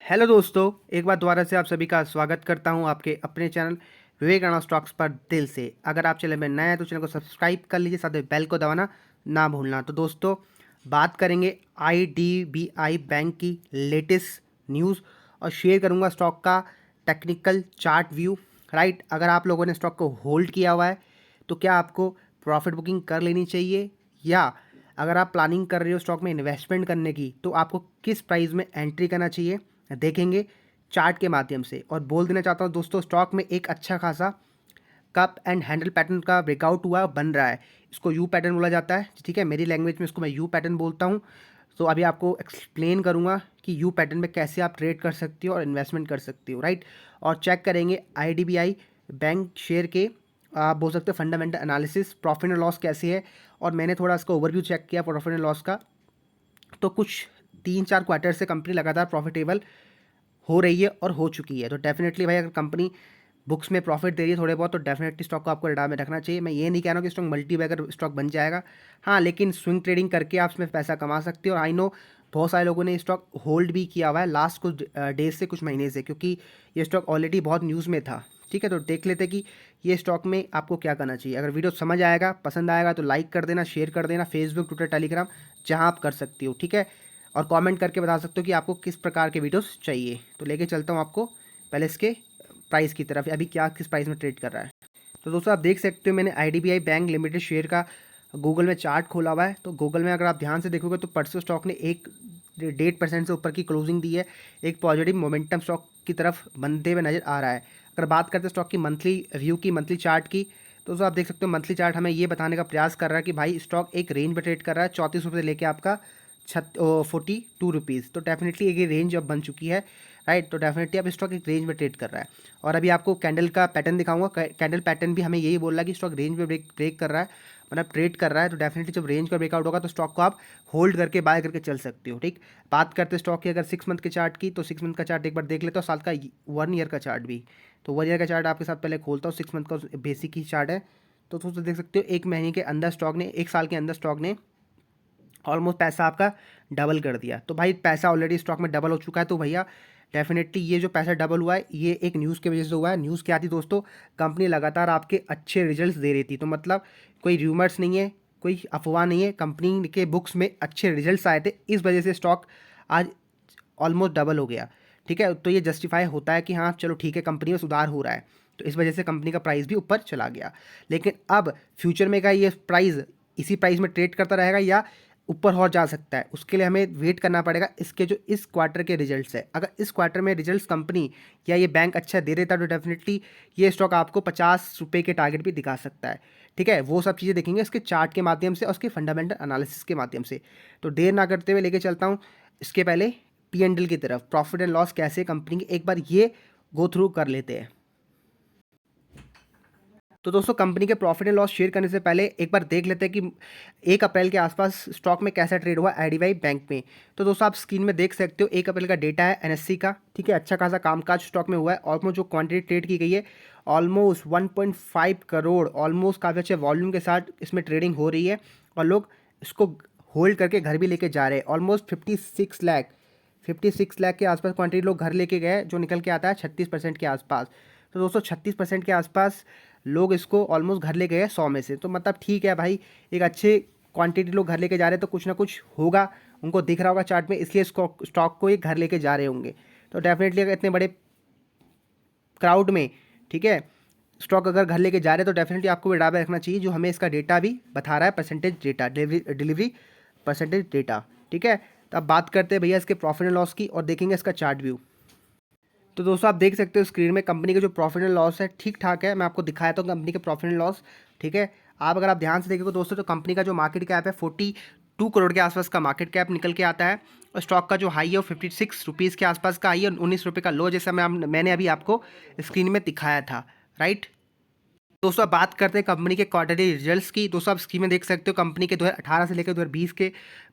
Hello दोस्तों, एक बार दोबारा से आप सभी का स्वागत करता हूं आपके अपने चैनल विवेकानंद स्टॉक्स पर दिल से। अगर आप चैनल में नए हैं तो चैनल को सब्सक्राइब कर लीजिए, साथ में बेल को दबाना ना भूलना। तो दोस्तों, बात करेंगे आईडीबीआई बैंक की लेटेस्ट न्यूज़ और शेयर करूंगा स्टॉक का टेक्निकल चार्ट व्यू। राइट, अगर आप लोगों ने स्टॉक को होल्ड किया हुआ है तो क्या आपको प्रॉफिट बुकिंग कर लेनी चाहिए, या अगर आप प्लानिंग कर रहे हो स्टॉक में इन्वेस्टमेंट करने की तो आपको किस प्राइस में एंट्री करना चाहिए, देखेंगे चार्ट के माध्यम से। और बोल देना चाहता हूँ दोस्तों, स्टॉक में एक अच्छा खासा कप एंड हैंडल पैटर्न का ब्रेकआउट हुआ बन रहा है। इसको यू पैटर्न बोला जाता है, ठीक है, मेरी लैंग्वेज में इसको मैं यू पैटर्न बोलता हूँ। तो अभी आपको एक्सप्लेन करूँगा कि यू पैटर्न में कैसे आप ट्रेड कर सकती हो और इन्वेस्टमेंट कर सकती हो। राइट, और चेक करेंगे आईडीबीआई बैंक शेयर के आप बोल सकते हो fundamental analysis, profit and loss कैसे है। और मैंने थोड़ा इसका ओवरव्यू चेक किया प्रॉफिट एंड लॉस का, तो कुछ 3-4 क्वार्टर से कंपनी लगातार प्रॉफिटेबल हो रही है और हो चुकी है। तो डेफिनेटली भाई, अगर कंपनी बुक्स में प्रॉफिट दे रही है थोड़े बहुत, तो डेफिनेटली स्टॉक को आपको रडार में रखना चाहिए। मैं ये नहीं कह रहा हूँ कि स्टॉक मल्टी बैगर स्टॉक बन जाएगा, हाँ, लेकिन स्विंग ट्रेडिंग करके आप इसमें पैसा कमा सकते हो। और आई नो बहुत सारे लोगों ने स्टॉक होल्ड भी किया हुआ है लास्ट कुछ डेज से, कुछ महीने से, क्योंकि ये स्टॉक ऑलरेडी बहुत न्यूज़ में था। ठीक है, तो देख लेते कि ये स्टॉक में आपको क्या करना चाहिए। अगर वीडियो समझ आएगा, पसंद आएगा तो लाइक कर देना, शेयर कर देना, फेसबुक, ट्विटर, टेलीग्राम, जहाँ आप कर सकती हो। ठीक है, और कमेंट करके बता सकते हो कि आपको किस प्रकार के वीडियोस चाहिए। तो लेके चलता हूँ आपको पहले इसके प्राइस की तरफ, अभी क्या किस प्राइस में ट्रेड कर रहा है। तो दोस्तों, आप देख सकते हो मैंने आईडीबीआई बैंक लिमिटेड शेयर का गूगल में चार्ट खोला हुआ है। तो गूगल में अगर आप ध्यान से देखोगे तो परसों स्टॉक ने 1.5% से ऊपर की क्लोजिंग दी है। एक पॉजिटिव मोमेंटम स्टॉक की तरफ बनते हुए नजर आ रहा है। अगर बात करते हैं स्टॉक की मंथली व्यू की, मंथली चार्ट की, तो दोस्तों आप देख सकते हो मंथली चार्ट हमें ये बताने का प्रयास कर रहा है कि भाई स्टॉक एक रेंज में ट्रेड कर रहा है, 34 रुपये से लेके आपका 42 रुपीज़। तो डेफिनेटली एक रेंज अब बन चुकी है। राइट, तो डेफिनेटली अब स्टॉक एक रेंज में ट्रेड कर रहा है। और अभी आपको कैंडल का पैटर्न दिखाऊंगा। कैंडल पैटर्न भी हमें यही बोल रहा है कि स्टॉक रेंज में ब्रेक कर रहा है, मतलब ट्रेड कर रहा है। तो डेफिनेटली जब रेंज का ब्रेकआउट होगा तो स्टॉक को आप होल्ड करके बाय करके चल सकते हो। ठीक, बात करते हैं स्टॉक की अगर 6 मंथ के चार्ट की, तो 6 मंथ का चार्ट एक बार देख लेते हो, साल का 1 ईयर का चार्ट भी। तो 1 ईयर का चार्ट आपके साथ पहले खोलता हूँ, 6 मंथ का बेसिक ही चार्ट है। तो दोस्तों देख सकते हो एक महीने के अंदर स्टॉक ने, एक साल के अंदर स्टॉक ने ऑलमोस्ट पैसा आपका डबल कर दिया। तो भाई पैसा ऑलरेडी स्टॉक में डबल हो चुका है, तो भैया डेफिनेटली ये जो पैसा डबल हुआ है ये एक न्यूज़ की वजह से हुआ है। न्यूज़ क्या थी दोस्तों, कंपनी लगातार आपके अच्छे रिजल्ट्स दे रही थी। तो मतलब कोई र्यूमर्स नहीं है, कोई अफवाह नहीं है, कंपनी के बुक्स में अच्छे रिजल्ट्स आए थे, इस वजह से स्टॉक आज ऑलमोस्ट डबल हो गया। ठीक है, तो ये जस्टिफाई होता है कि हाँ चलो ठीक है, कंपनी में सुधार हो रहा है, तो इस वजह से कंपनी का प्राइस भी ऊपर चला गया। लेकिन अब फ्यूचर में क्या ये प्राइस इसी प्राइस में ट्रेड करता रहेगा या ऊपर और जा सकता है, उसके लिए हमें वेट करना पड़ेगा इसके जो इस क्वार्टर के रिजल्ट्स है। अगर इस क्वार्टर में रिजल्ट्स कंपनी या ये बैंक अच्छा दे देता तो डेफिनेटली ये स्टॉक आपको 50 रुपये के टारगेट भी दिखा सकता है। ठीक है, वो सब चीज़ें देखेंगे इसके चार्ट के माध्यम से और उसके फंडामेंटल एनालिसिस के माध्यम से। तो देर ना करते हुए लेके चलता हूँ इसके पहले पी एंड एल की तरफ, प्रॉफिट एंड लॉस कैसे कंपनी की, एक बार ये गो थ्रू कर लेते हैं। तो दोस्तों, कंपनी के प्रॉफिट एंड लॉस शेयर करने से पहले एक बार देख लेते हैं कि 1 अप्रैल के आसपास स्टॉक में कैसा ट्रेड हुआ आईडीबीआई बैंक में। तो दोस्तों आप स्क्रीन में देख सकते हो 1 अप्रैल का डेटा है एनएससी का। ठीक है, अच्छा खासा कामकाज स्टॉक में हुआ है। ऑलमोस्ट जो क्वांटिटी ट्रेड की गई है ऑलमोस्ट 1.5 करोड़, ऑलमोस्ट काफ़ी अच्छे वॉल्यूम के साथ इसमें ट्रेडिंग हो रही है और लोग इसको होल्ड करके घर भी लेके जा रहे हैं। ऑलमोस्ट 56 लाख के आसपास क्वांटिटी लोग घर लेके गए, जो निकल के आता है 36% के आसपास। तो दोस्तों 36% के आसपास लोग इसको ऑलमोस्ट घर ले गए 100 में से। तो मतलब ठीक है भाई, एक अच्छे क्वांटिटी लोग घर लेके जा रहे हैं तो कुछ ना कुछ होगा, उनको दिख रहा होगा चार्ट में, इसलिए स्टॉक को ये घर लेके जा रहे होंगे। तो डेफिनेटली अगर इतने बड़े क्राउड में, ठीक है, स्टॉक अगर घर लेके जा रहे हैं तो डेफिनेटली आपको भी डाटा रखना चाहिए, जो हमें इसका डेटा भी बता रहा है, percentage data, delivery percentage data. ठीक है, तो अब बात करते हैं भैया इसके प्रॉफिट एंड लॉस की और देखेंगे इसका चार्ट व्यू। तो दोस्तों आप देख सकते हो स्क्रीन में कंपनी का जो प्रॉफिट एंड लॉस है ठीक ठाक है। मैं आपको दिखाया था कंपनी के प्रॉफिट एंड लॉस। ठीक है, आप अगर आप ध्यान से देखोगे दोस्तों, तो कंपनी का जो मार्केट कैप है 42 करोड़ के आसपास का मार्केट कैप निकल के आता है। और स्टॉक का जो हाई है वो 56 रुपीज़ के आसपास का हाई है, 19 रुपये का लो, जैसा मैंने अभी आपको स्क्रीन में दिखाया था। राइट, दोस्तों अब बात करते हैं कंपनी के क्वार्टरली रिजल्ट्स की। दोस्तों आप स्क्रीन में देख सकते हो कंपनी के 2018 से लेकर 2020 के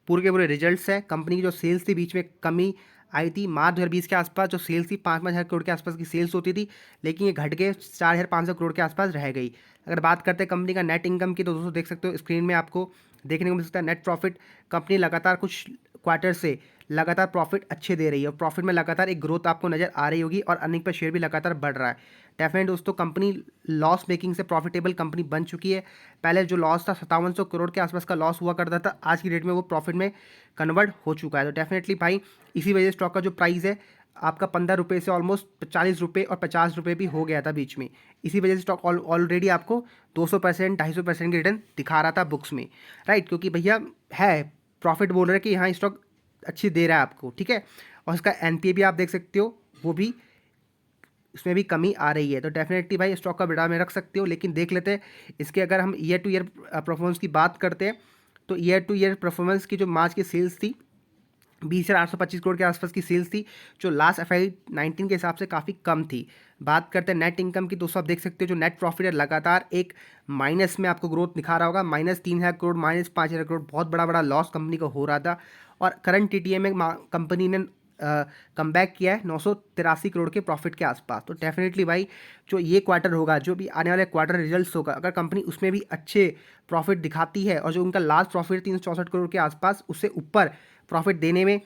पूरे रिजल्ट्स हैं। कंपनी की जो सेल्स थी बीच में कमी आई थी, मार्च 2020 के आसपास जो सेल्स थी 5,000 करोड़ के आसपास की सेल्स होती थी, लेकिन ये घट के 4,500 करोड़ के आसपास रह गई। अगर बात करते हैं कंपनी का नेट इनकम की, तो दोस्तों देख सकते हो स्क्रीन में आपको देखने को मिल सकता है नेट प्रॉफिट। कंपनी लगातार कुछ क्वार्टर से लगातार प्रॉफिट अच्छे दे रही है और प्रॉफिट में लगातार एक ग्रोथ आपको नज़र आ रही होगी और अर्निंग पर शेयर भी लगातार बढ़ रहा है। डेफिनेट दोस्तों, कंपनी लॉस मेकिंग से प्रॉफिटेबल कंपनी बन चुकी है। पहले जो लॉस था 5700 करोड़ के आसपास का लॉस हुआ करता था, आज की डेट में वो प्रॉफिट में कन्वर्ट हो चुका है। तो डेफिनेटली भाई इसी वजह से स्टॉक का जो प्राइस है आपका 15 रुपये से ऑलमोस्ट 40 रुपये और 50 रुपये भी हो गया था बीच में। इसी वजह से स्टॉक ऑलरेडी आपको 200% 250% की रिटर्न दिखा रहा था बुक्स में, राइट, क्योंकि भैया है प्रॉफिट बोल रहे हैं कि हाँ स्टॉक अच्छी दे रहा है आपको, ठीक है। और इसका एनपीए भी आप देख सकते हो, वो भी इसमें भी कमी आ रही है। तो डेफिनेटली भाई स्टॉक का बिडा में रख सकते हो, लेकिन देख लेते हैं इसके अगर हम ईयर टू ईयर परफॉर्मेंस की बात करते हैं तो ईयर टू ईयर परफॉर्मेंस की जो मार्च की सेल्स थी 20,825 करोड़ के आसपास की सेल्स थी, जो लास्ट FY19 के हिसाब से काफ़ी कम थी। बात करते हैं नेट इनकम की, दोस्तों आप देख सकते हो जो नेट प्रॉफिट है लगातार एक माइनस में आपको ग्रोथ दिखा रहा होगा, -3,000 करोड़ -5,000 करोड़, बहुत बड़ा बड़ा लॉस कंपनी को हो रहा था। और करंट TTM में कंपनी ने कम बैक किया है 983 करोड़ के प्रॉफिट के आसपास। तो डेफिनेटली भाई जो ये क्वार्टर होगा, जो भी आने वाले क्वार्टर रिजल्ट्स होगा, अगर कंपनी उसमें भी अच्छे प्रॉफिट दिखाती है और जो उनका लास्ट प्रॉफिट 364 करोड़ के आसपास उससे ऊपर प्रॉफिट देने में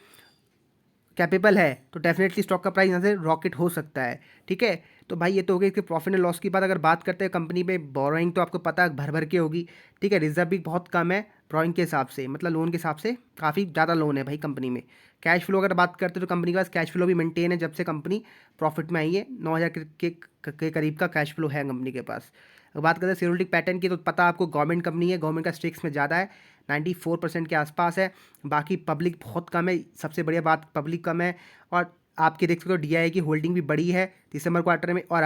कैपेबल है, तो डेफिनेटली स्टॉक का प्राइस यहाँ से रॉकेट हो सकता है, ठीक है। तो भाई ये तो हो गई इसके प्रॉफिट एंड लॉस की बात। अगर बात करते हैं कंपनी में बोरोइंग, तो आपको पता है भर भर के होगी, ठीक है। रिजर्व भी बहुत कम है बोरोइंग के हिसाब से, मतलब लोन के हिसाब से काफ़ी ज़्यादा लोन है भाई कंपनी में। कैश फ्लो अगर बात करते हैं तो कंपनी के पास कैश फ्लो भी मेंटेन है, जब से कंपनी प्रॉफिट में आई है 9,000 के करीब का कैश फ्लो है कंपनी के पास। अगर बात करते हैं शेयरहोल्डिंग पैटर्न की, तो पता आपको गवर्नमेंट कंपनी है, गवर्नमेंट का स्टेक्स में ज़्यादा है, 94% के आसपास है। बाकी पब्लिक बहुत कम है, सबसे बढ़िया बात पब्लिक कम है। और आपके देख सकते हो DII की होल्डिंग भी बड़ी है दिसंबर क्वार्टर में, और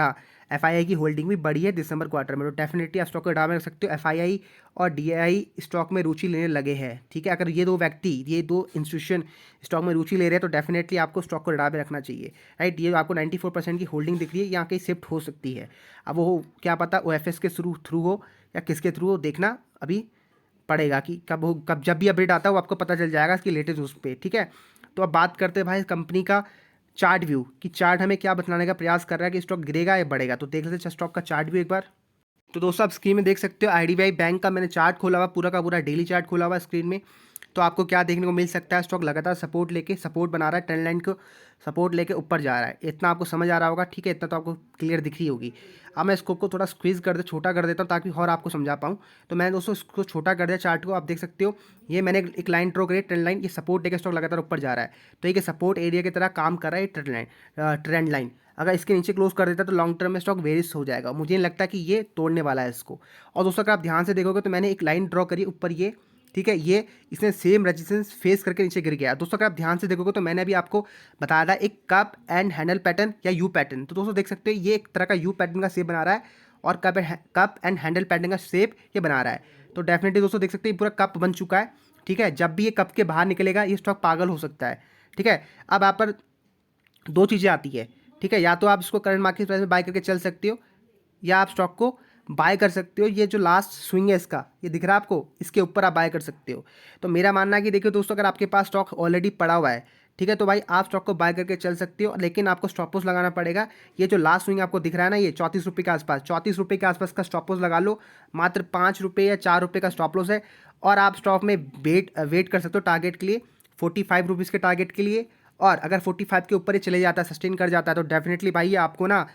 FII की होल्डिंग भी बड़ी है दिसंबर क्वार्टर में। तो डेफिनेटली आप स्टॉक को डाल में रख सकते हो। FII और DII स्टॉक में रुचि लेने लगे हैं, ठीक है। अगर ये दो व्यक्ति, ये दो इंस्टीट्यूशन स्टॉक में रुचि ले रहे हैं तो डेफिनेटली आपको स्टॉक को डाल में रखना चाहिए, राइट। ये आपको 94% की होल्डिंग दिख रही है, यहाँ कहीं शिफ्ट हो सकती है। अब वो क्या पता OFS के थ्रू हो या किसके थ्रू हो, देखना अभी पड़ेगा कि कब जब भी अपडेट आता है वो आपको पता चल जाएगा इसकी लेटेस्ट उस पर, ठीक है। तो अब बात करते हैं भाई कंपनी का चार्ट व्यू, कि चार्ट हमें क्या बताने का प्रयास कर रहा है कि स्टॉक गिरेगा या बढ़ेगा। तो देख लेते हैं स्टॉक का चार्ट व्यू एक बार। तो दोस्तों आप स्क्रीन में देख सकते हो IDBI बैंक का मैंने चार्ट खोला हुआ, पूरा का पूरा डेली चार्ट खोला हुआ स्क्रीन में। तो आपको क्या देखने को मिल सकता है, स्टॉक लगातार सपोर्ट बना रहा है, ट्रेंड लाइन को सपोर्ट लेके ऊपर जा रहा है। इतना आपको समझ आ रहा होगा, ठीक है, इतना तो आपको क्लियर दिख रही होगी। अब मैं इसको को थोड़ा स्क्वीज़ कर दे छोटा कर देता हूँ ताकि और आपको समझा पाऊँ। तो मैंने दोस्तों इसको छोटा कर दिया चार्ट को, आप देख सकते हो ये मैंने एक लाइन ड्रॉ करी, ट्रेंड लाइन, ये सपोर्ट लेके स्टॉक लगातार ऊपर जा रहा है। तो ये सपोर्ट एरिया की तरह काम कर रहा है ट्रेंड लाइन। अगर इसके नीचे क्लोज कर देता तो लॉन्ग टर्म में स्टॉक वेरिस हो जाएगा, मुझे नहीं लगता कि ये तोड़ने वाला है इसको। और दोस्तों अगर आप ध्यान से देखोगे तो मैंने एक लाइन ड्रॉ करी ऊपर, ये ठीक है, ये इसने सेम रेजिस्टेंस फेस करके नीचे गिर गया। दोस्तों अगर आप ध्यान से देखोगे तो मैंने अभी आपको बताया था एक कप एंड हैंडल पैटर्न या यू पैटर्न। तो दोस्तों देख सकते हो ये एक तरह का यू पैटर्न का शेप बना रहा है और कप एंड हैंडल पैटर्न का शेप ये बना रहा है। तो डेफिनेटली दोस्तों देख सकते हैं पूरा कप बन चुका है, ठीक है। जब भी ये कप के बाहर निकलेगा ये स्टॉक पागल हो सकता है, ठीक है। अब आप पर दो चीज़ें आती है, ठीक है, या तो आप इसको करंट मार्केट प्राइस में बाय करके चल सकते हो या आप स्टॉक को बाय कर सकते हो। ये जो लास्ट स्विंग है इसका, ये दिख रहा है आपको, इसके ऊपर आप बाय कर सकते हो। तो मेरा मानना है कि देखिए दोस्तों, अगर आपके पास स्टॉक ऑलरेडी पड़ा हुआ है, ठीक है, तो भाई आप स्टॉक को बाय करके चल सकते हो, लेकिन आपको स्टॉप लॉस लगाना पड़ेगा। ये जो लास्ट स्विंग आपको दिख रहा है ना, ये 34 रुपये के आसपास, 34 रुपये के आसपास का स्टॉप लॉस लगा लो। मात्र 5 रुपये या 4 रुपये का स्टॉप लॉस है और आप स्टॉक में वेट कर सकते हो टारगेट के लिए, 45 रुपीज़ के टारगेट के लिए। और अगर 45 के ऊपर ही चले जाता है, सस्टेन कर जाता है, तो डेफिनेटली भाई ये आपको ना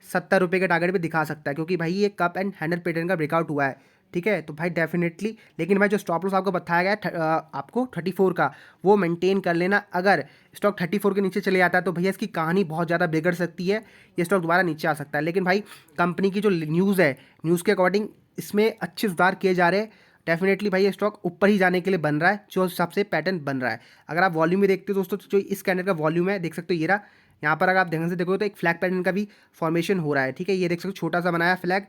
70 रुपये के टारगेट पे दिखा सकता है, क्योंकि भाई ये कप एंड हैंडल पैटर्न का ब्रेकआउट हुआ है, ठीक है। तो भाई डेफिनेटली, लेकिन भाई जो स्टॉप लॉस आपको बताया गया है आपको 34 का, वो मेंटेन कर लेना। अगर स्टॉक 34 के नीचे चले जाता है तो भैया इसकी कहानी बहुत ज़्यादा बिगड़ सकती है, ये स्टॉक दोबारा नीचे आ सकता है। लेकिन भाई कंपनी की जो न्यूज़ है, न्यूज़ के अकॉर्डिंग इसमें अच्छे सुधार किए जा रहे हैं। डेफिनेटली भाई ये स्टॉक ऊपर ही जाने के लिए बन रहा है, जो सबसे पैटर्न बन रहा है। अगर आप वॉल्यूम में देखते हो दोस्तों, तो जो इस कैंडल का वॉल्यूम है देख सकते हो, ये रहा। यहाँ पर अगर आप ध्यान से देखोगे तो एक फ्लैग पैटर्न का भी फॉर्मेशन हो रहा है, ठीक है। ये देख सकते हो छोटा सा बनाया फ्लैग,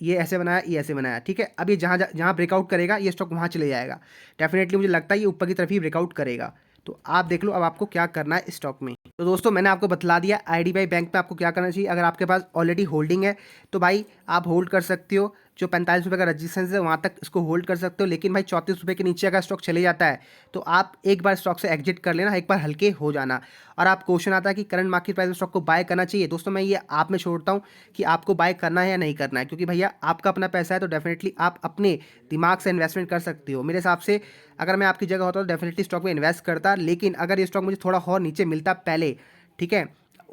ये ऐसे बनाया, ये ऐसे बनाया, ठीक है। अब ये जहाँ ब्रेकआउट करेगा ये स्टॉक वहाँ चले जाएगा। डेफिनेटली मुझे लगता है ये ऊपर की तरफ ही ब्रेकआउट करेगा। तो आप देख लो अब आपको क्या करना है स्टॉक में। तो दोस्तों मैंने आपको बतला दिया IDBI बैंक में आपको क्या करना चाहिए। अगर आपके पास ऑलरेडी होल्डिंग है तो भाई आप होल्ड कर सकते हो। जो 45 रुपये का रजिस्टेंस है वहाँ तक इसको होल्ड कर सकते हो। लेकिन भाई 34 रुपये के नीचे अगर स्टॉक चले जाता है तो आप एक बार स्टॉक से एग्जिट कर लेना, एक बार हल्के हो जाना। और आप क्वेश्चन आता है कि करंट मार्केट प्राइस में स्टॉक को बाय करना चाहिए, दोस्तों मैं ये आप में छोड़ता हूँ कि आपको बाय करना है या नहीं करना है, क्योंकि भैया आपका अपना पैसा है तो डेफिनेटली आप अपने दिमाग से इन्वेस्टमेंट कर सकते हो। मेरे हिसाब से अगर मैं आपकी जगह होता तो डेफिनेटली स्टॉक में इन्वेस्ट करता, लेकिन अगर ये स्टॉक मुझे थोड़ा और नीचे मिलता पहले, ठीक है,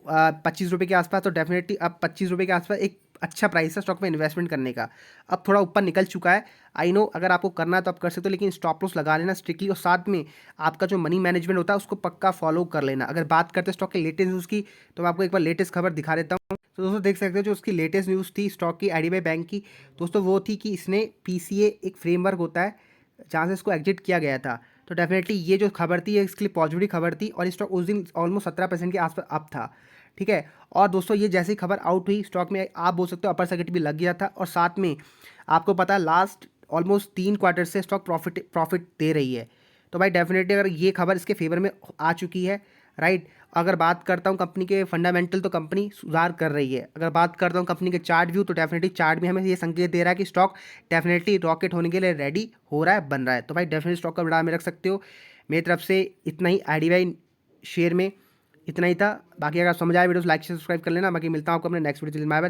25 रुपये के आसपास, तो डेफिनेटली अब 25 रुपये के आसपास एक अच्छा प्राइस है स्टॉक में इन्वेस्टमेंट करने का। अब थोड़ा ऊपर निकल चुका है, आई नो, अगर आपको करना है तो आप कर सकते हो, लेकिन स्टॉप लॉस लगा लेना स्ट्रिक्टली, और साथ में आपका जो मनी मैनेजमेंट होता है उसको पक्का फॉलो कर लेना। अगर बात करते हैं स्टॉक के लेटेस्ट न्यूज़ की, तो मैं आपको एक बार लेटेस्ट खबर दिखा देता हूँ। तो दोस्तों देख सकते हो जो उसकी लेटेस्ट न्यूज़ थी स्टॉक की IDBI बैंक की, दोस्तों वो थी कि इसने PCA एक फ्रेमवर्क होता है जहाँ से इसको एग्जिट किया गया था। तो डेफिनेटली ये जो खबर थी ये इसके लिए पॉजिटिव खबर थी, और स्टॉक उस दिन ऑलमोस्ट 17% के आसपास अप था, ठीक है। और दोस्तों ये जैसे ही खबर आउट हुई स्टॉक में आप बोल सकते हो अपर सर्किट भी लग गया था, और साथ में आपको पता है लास्ट ऑलमोस्ट 3 क्वार्टर से स्टॉक प्रॉफिट दे रही है। तो भाई डेफिनेटली अगर ये खबर इसके फेवर में आ चुकी है, राइट। अगर बात करता हूँ कंपनी के फंडामेंटल, तो कंपनी सुधार कर रही है। अगर बात करता हूँ कंपनी के चार्ट व्यू, तो डेफिनेटली चार्ट भी हमें ये संकेत दे रहा है कि स्टॉक डेफिनेटली रॉकेट होने के लिए रेडी हो रहा है, बन रहा है। तो भाई डेफिनेटली स्टॉक का बढ़ा में रख सकते हो। मेरी तरफ से इतना ही IDBI शेयर में, इतना ही था। बाकी अगर समझ आए वीडियो लाइक से सब्सक्राइब कर लेना। बाकी मिलता हूँ आपको अपने नेक्स्ट वीडियो। Bye bye.